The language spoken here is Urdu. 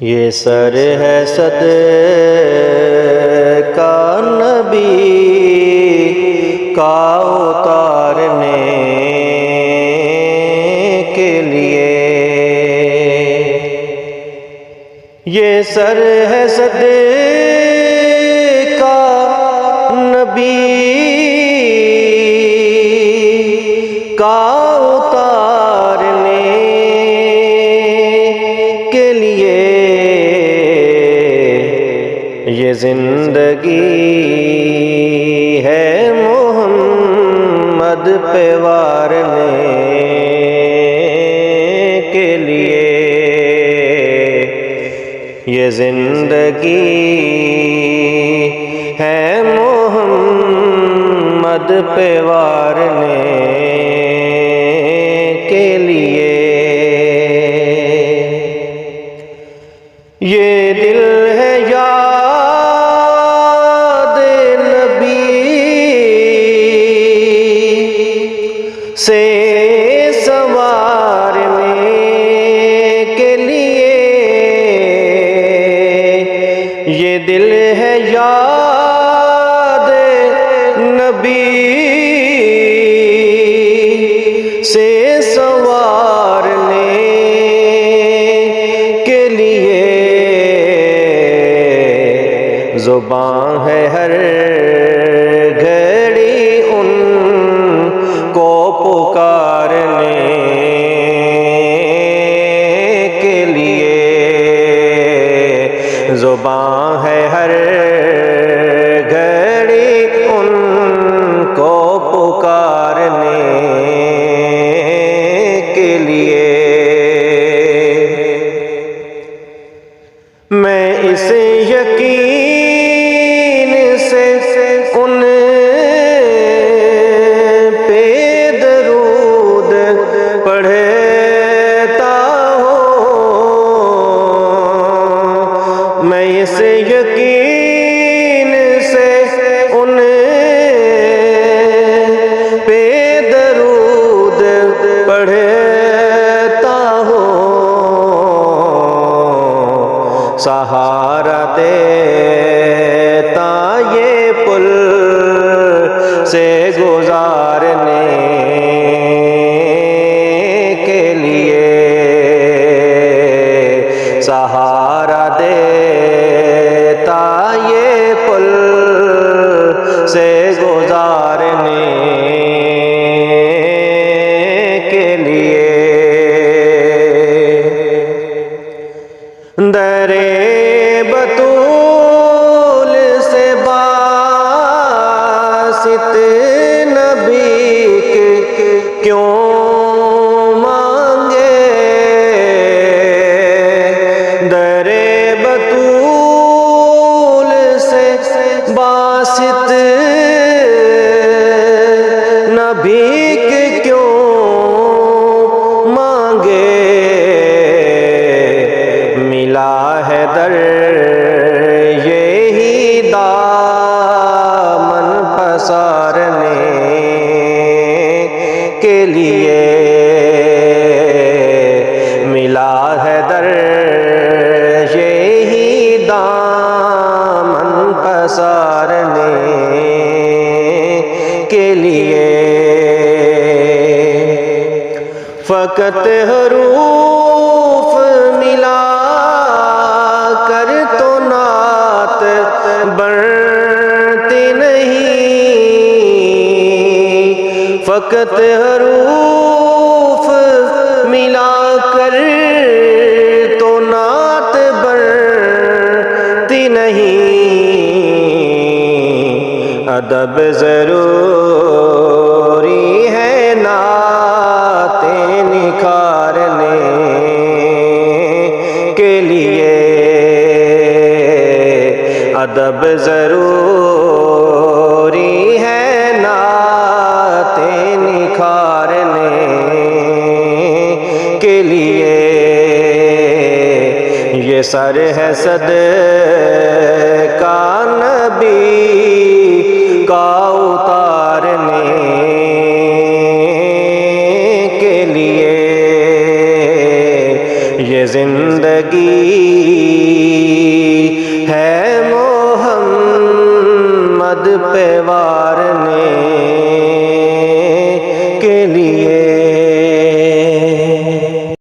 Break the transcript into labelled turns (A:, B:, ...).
A: یہ سر ہے صدقہ نبی کا اتارنے کے لیے، یہ سر ہے صدقہ نبی کا اتارنے کے لیے، یہ زندگی ہے محمد پہ وارنے کے لیے، یہ زندگی ہے محمد پہ وارنے کے لیے، یہ دل ہے یاد نبی سے سنوارنے کے لیے، یہ دل ہے یاد نبی سے سنوارنے کے لیے، زباں ہے ہر گھڑی ان کو پکارنے کے لیے، زباں ہے ہر گھڑی ان کو پکارنے کے لیے، میں اس یقین سے ان پہ درود پڑھتا ہوں، میں اس یقین سے ان پہ درود پڑھتا ہوں، سہارا دیتا یہ پل سے گزارنے کے لیے، سہارا دیتا یہ پل سے گزارنے کے لیے، درے بطول سے باسط نبی کے کیوں مانگے، درے بطول سے باسط نبی کے کیوں مانگے، ملا ہے در یہی دامن پسارنے کے لیے، ملا ہے در یہی دامن پسارنے کے لیے، فقط حروف ملا کر تو نعت بنتی نہیں، فقط حروف ملا کر تو نعت بنتی نہیں، ادب ضروری ہے نعتیں نکھارنے کے لیے، ادب ضروری ہے نعتیں نکھارنے کے لیے، یہ سر ہے صدقہ نبی کا اتارنے کے لیے، یہ زندگی زندگی ہے محمد پہ وار نے